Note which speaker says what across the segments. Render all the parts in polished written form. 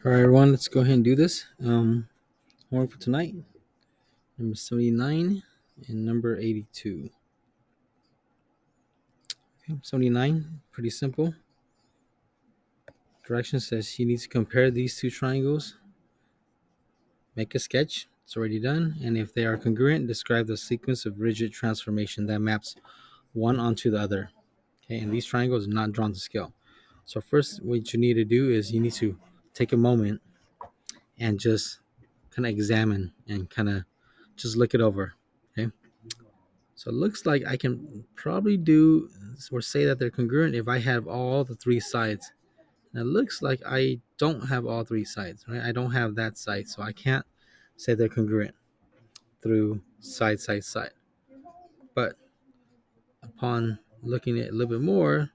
Speaker 1: All right, everyone, let's go ahead and do this. Homework for tonight, number 79 and number 82. Okay, 79, pretty simple. Direction says you need to compare these two triangles, make a sketch. It's already done. And if they are congruent, describe the sequence of rigid transformation that maps one onto the other. Okay, and these triangles are not drawn to scale. So first, what you need to do is you need to take a moment and just kind of examine and kind of just look it over. Okay. So it looks like I can probably do or say that they're congruent if I have all the three sides. And it looks like I don't have all three sides, right? I don't have that side, so I can't say they're congruent through side, side, side. But upon looking at it a little bit more,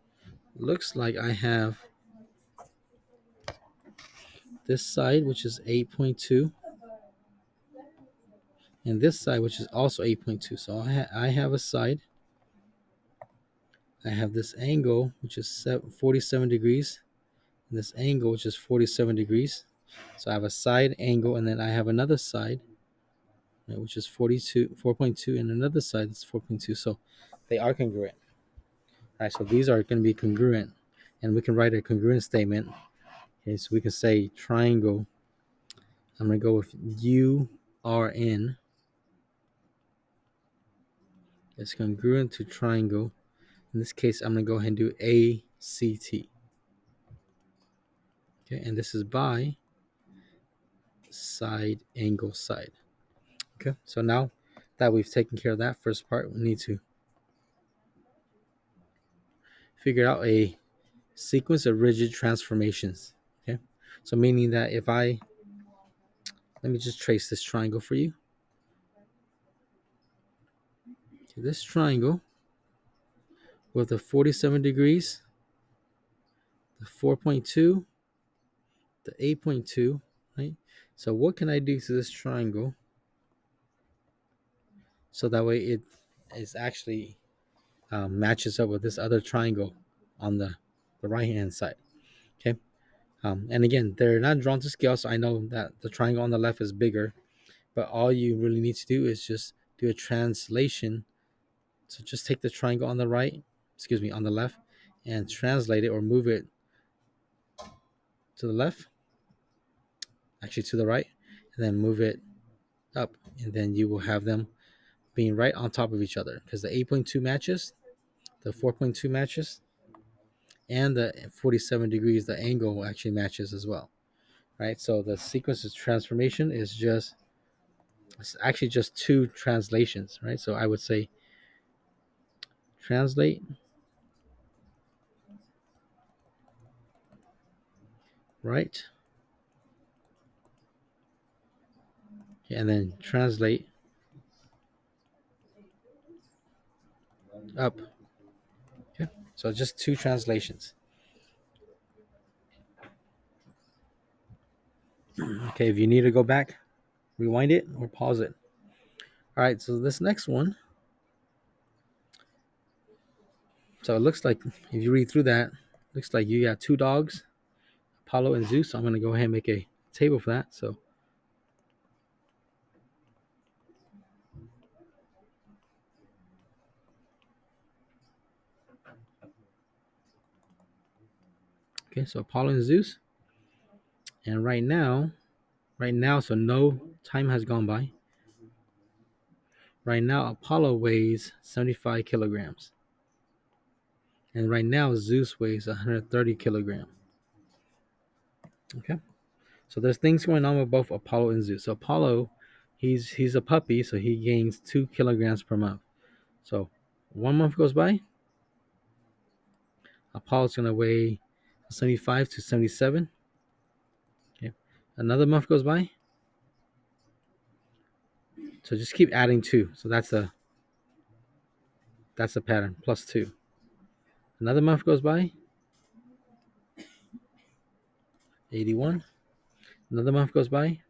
Speaker 1: looks like I have this side, which is 8.2, and this side, which is also 8.2. So I have a side. I have this angle, which is 47 degrees, and this angle, which is 47 degrees. So I have a side angle, and then I have another side, right, which is 4.2, and another side that's 4.2. So they are congruent. All right, so these are going to be congruent, and we can write a congruent statement. Okay, so we can say triangle. I'm going to go with URN. It's congruent to triangle. In this case, I'm going to go ahead and do ACT. Okay, and this is by side angle side. Okay, so now that we've taken care of that first part, we need to figure out a sequence of rigid transformations. Okay, so meaning that if I let me just trace this triangle for you. Okay, this triangle with the 47 degrees, the 4.2, the 8.2, right? So what can I do to this triangle so that way it is actually matches up with this other triangle on the right hand side? Okay. And again, they're not drawn to scale, so I know that the triangle on the left is bigger, but all you really need to do is just do a translation. So just take the triangle on the right, on the left, and translate it or move it to the left, actually to the right, and then move it up, and then you will have them being right on top of each other because the 8.2 matches, the 4.2 matches, and the 47 degrees, the angle actually matches as well, right? So the sequence of transformation is just it's actually just two translations, right? So I would say translate right, and then translate up. Okay, so just two translations. Okay, if you need to go back, rewind it or pause it. All right, so this next one. So it looks like if you read through that, looks like you got two dogs, Apollo and Zeus. So I'm gonna go ahead and make a table for that. So okay, so Apollo and Zeus, and right now, so no time has gone by. Right now, Apollo weighs 75 kilograms. And right now, Zeus weighs 130 kilograms. Okay. So there's things going on with both Apollo and Zeus. So Apollo, he's a puppy, so he gains 2 kilograms per month. So 1 month goes by, Apollo's gonna weigh 75 to 77. Okay. Another month goes by. So just keep adding two. So that's a pattern. Plus two. Another month goes by, 81. Another month goes by.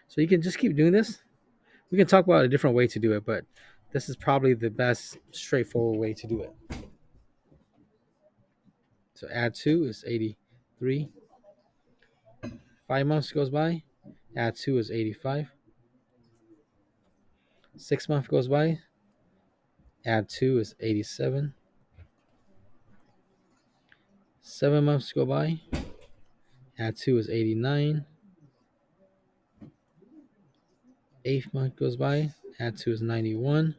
Speaker 1: So you can just keep doing this. We can talk about a different way to do it, but this is probably the best straightforward way to do it. So add two is 83. 5 months goes by, add 2 is 85. 6 months goes by, add 2 is 87. 7 months go by, add 2 is 89. 8th month goes by, add 2 is 91.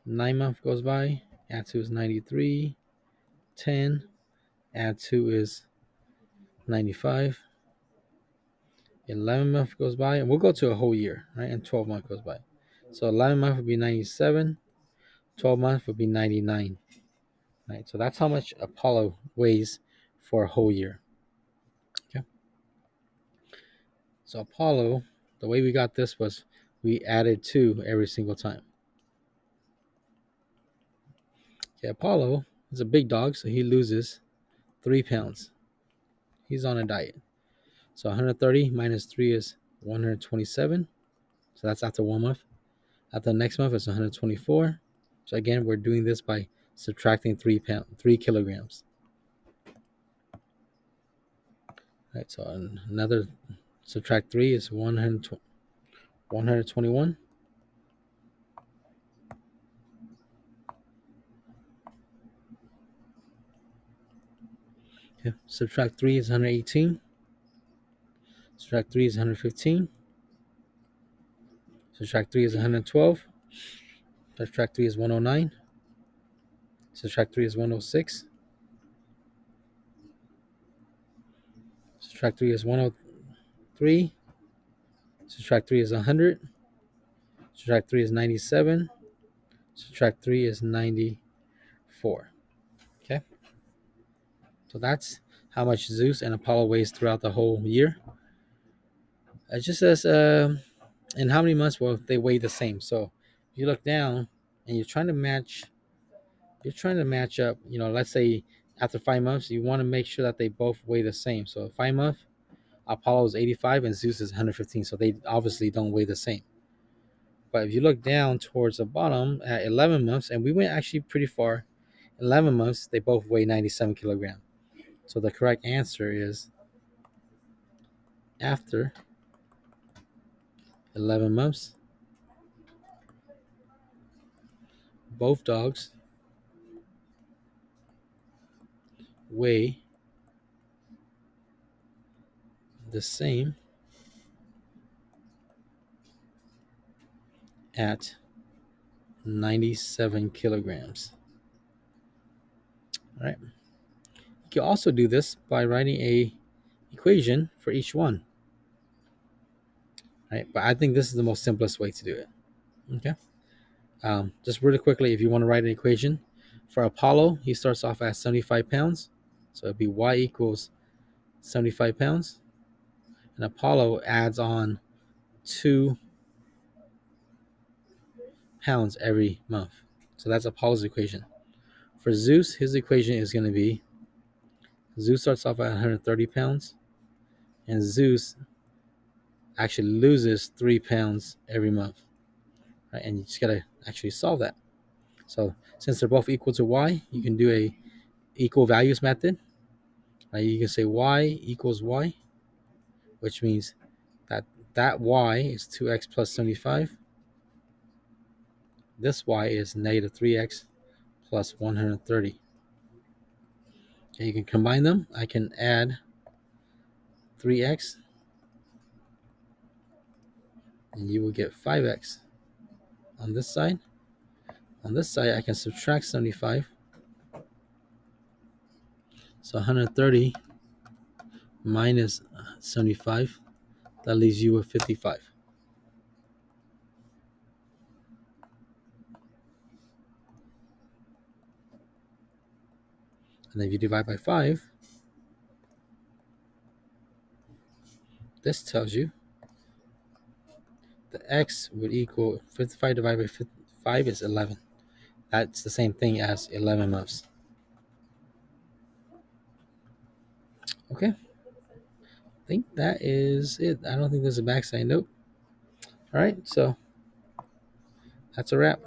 Speaker 1: 9 month goes by, add 2 is 93. 10, add 2 is 95. 11 month goes by, and we'll go to a whole year, right? And 12 month goes by. So 11 month would be 97. 12 month would be 99. Right? So that's how much Apollo weighs for a whole year. Okay. So Apollo, the way we got this was we added 2 every single time. Okay, Apollo is a big dog, so he loses 3 pounds. He's on a diet. So 130 minus 3 is 127. So that's after 1 month. After the next month, it's 124. So again, we're doing this by subtracting 3 kilograms. Right. So another subtract 3 is 121. Okay. Subtract 3 is 118. Subtract 3 is 115. Subtract 3 is 112. Subtract 3 is 109. Subtract 3 is 106. Subtract 3 is 103. Subtract 3 is 100. Subtract 3 is 97. Subtract 3 is 94. Okay. So that's how much Zeus and Apollo weighs throughout the whole year. It just says in how many months will they weigh the same. So if you look down and you're trying to match up, let's say after 5 months, you want to make sure that they both weigh the same. So 5 month, Apollo is 85 and Zeus is 115. So they obviously don't weigh the same. But if you look down towards the bottom at 11 months, and we went actually pretty far, 11 months, they both weigh 97 kilograms. So the correct answer is after 11 months, both dogs weigh the same at 97 kilograms. All right. You can also do this by writing a equation for each one. Right. But I think this is the most simplest way to do it. Okay. Just really quickly, if you want to write an equation for Apollo, he starts off at 75 pounds. So it'd be y equals 75 pounds. And Apollo adds on 2 pounds every month. So that's Apollo's equation. For Zeus, his equation is going to be Zeus starts off at 130 pounds, and Zeus actually loses 3 pounds every month. Right? And you just got to actually solve that. So since they're both equal to y, you can do a equal values method. Right? You can say y equals y, which means that y is 2x plus 75. This y is negative 3x plus 130. Okay, you can combine them. I can add 3x, and you will get 5x. On this side, I can subtract 75. So 130 minus 75, that leaves you with 55. And then if you divide by 5, this tells you the x would equal 55 divided by 5 is 11. That's the same thing as 11 months. Okay. I think that is it. I don't think there's a backside note. All right. So that's a wrap.